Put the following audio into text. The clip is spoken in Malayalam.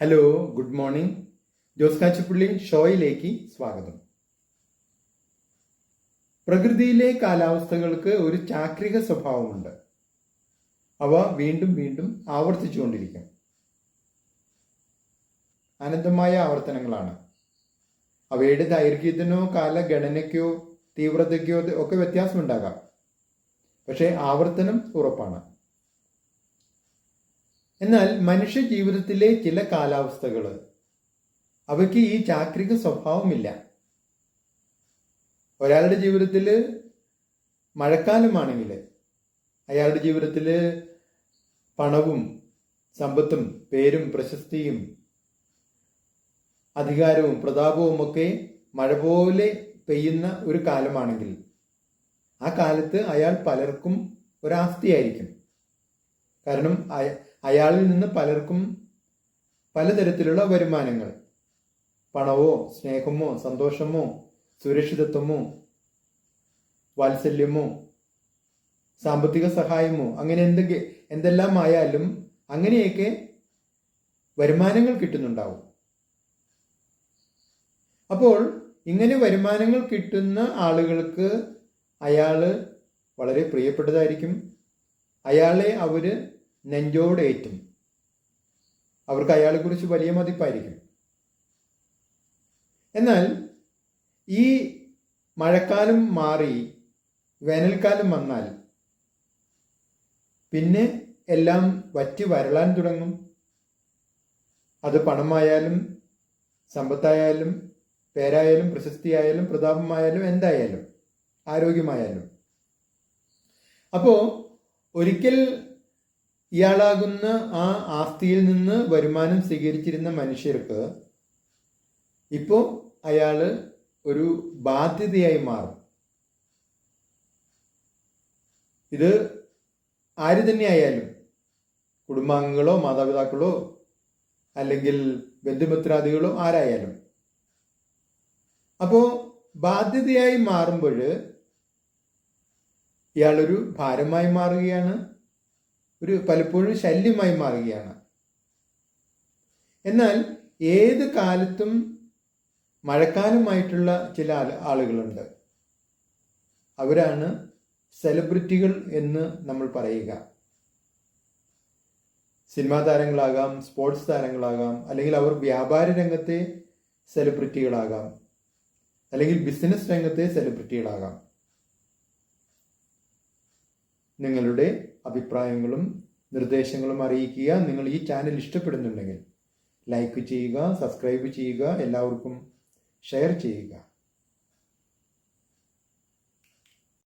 Hello, good morning. Jose Kachippally ഷോയിലേക്ക് സ്വാഗതം. പ്രകൃതിയിലെ കാലാവസ്ഥകൾക്ക് ഒരു ചാക്രിക സ്വഭാവമുണ്ട്. അവ വീണ്ടും വീണ്ടും ആവർത്തിച്ചുകൊണ്ടിരിക്കും. അനന്തമായ ആവർത്തനങ്ങളാണ്. അവയുടെ ദൈർഘ്യത്തിനോ കാലഗണനയ്ക്കോ തീവ്രതയ്ക്കോ ഒക്കെ വ്യത്യാസമുണ്ടാകാം. പക്ഷേ ആവർത്തനം ഉറപ്പാണ്. എന്നാൽ മനുഷ്യ ജീവിതത്തിലെ ചില കാലാവസ്ഥകൾ അവയ്ക്ക് ഈ ചാക്രിക സ്വഭാവമില്ല. ഒരാളുടെ ജീവിതത്തിൽ മഴക്കാലമാണെങ്കിൽ അയാളുടെ ജീവിതത്തിൽ പണവും സമ്പത്തും പേരും പ്രശസ്തിയും അധികാരവും പ്രതാപവും ഒക്കെ മഴ പോലെ പെയ്യുന്ന ഒരു കാലമാണെങ്കിൽ ആ കാലത്ത് അയാൾ പലർക്കും ഒരാസ്തിയായിരിക്കും. കാരണം അയാളിൽ നിന്ന് പലർക്കും പലതരത്തിലുള്ള വരുമാനങ്ങൾ, പണമോ സ്നേഹമോ സന്തോഷമോ സുരക്ഷിതത്വമോ വാത്സല്യമോ സാമ്പത്തിക സഹായമോ അങ്ങനെ എന്തെല്ലാം ആയാലും അങ്ങനെയൊക്കെ വരുമാനങ്ങൾ കിട്ടുന്നുണ്ടാവും. അപ്പോൾ ഇങ്ങനെ വരുമാനങ്ങൾ കിട്ടുന്ന ആളുകൾക്ക് അയാള് വളരെ പ്രിയപ്പെട്ടതായിരിക്കും. അയാളെ അവര് നെഞ്ചോടേറ്റും. അവർക്ക് അയാളെ കുറിച്ച് വലിയ മതിപ്പായിരിക്കും. എന്നാൽ ഈ മഴക്കാലം മാറി വേനൽക്കാലം വന്നാൽ പിന്നെ എല്ലാം വറ്റി വരളാൻ തുടങ്ങും. അത് പണമായാലും സമ്പത്തായാലും പേരായാലും പ്രശസ്തിയായാലും പ്രതാപമായാലും എന്തായാലും ആരോഗ്യമായാലും. അപ്പോ ഒരിക്കൽ ഇയാളാകുന്ന ആ ആസ്തിയിൽ നിന്ന് വരുമാനം സ്വീകരിച്ചിരുന്ന മനുഷ്യർക്ക് ഇപ്പോൾ അയാള് ഒരു ബാധ്യതയായി മാറും. ഇത് ആര് തന്നെയായാലും, കുടുംബാംഗങ്ങളോ മാതാപിതാക്കളോ അല്ലെങ്കിൽ ബന്ധുമിത്രാദികളോ ആരായാലും. അപ്പോ ബാധ്യതയായി മാറുമ്പോൾ ഇയാളൊരു ഭാരമായി മാറുകയാണ്, പലപ്പോഴും ശല്യമായി മാറുകയാണ്. എന്നാൽ ഏത് കാലത്തും മഴക്കാലമായിട്ടുള്ള ചില ആളുകളുണ്ട്. അവരാണ് സെലിബ്രിറ്റികൾ എന്ന് നമ്മൾ പറയുക. സിനിമാ താരങ്ങളാകാം, സ്പോർട്സ് താരങ്ങളാകാം, അല്ലെങ്കിൽ അവർ വ്യാപാര രംഗത്തെ സെലിബ്രിറ്റികളാകാം, അല്ലെങ്കിൽ ബിസിനസ് രംഗത്തെ സെലിബ്രിറ്റികളാകാം. നിങ്ങളുടെ അഭിപ്രായങ്ങളും നിർദ്ദേശങ്ങളും അറിയിക്കുക. നിങ്ങൾ ഈ ചാനൽ ഇഷ്ടപ്പെടുന്നുണ്ടെങ്കിൽ ലൈക്ക് ചെയ്യുക, സബ്സ്ക്രൈബ് ചെയ്യുക, എല്ലാവർക്കും ഷെയർ ചെയ്യുക.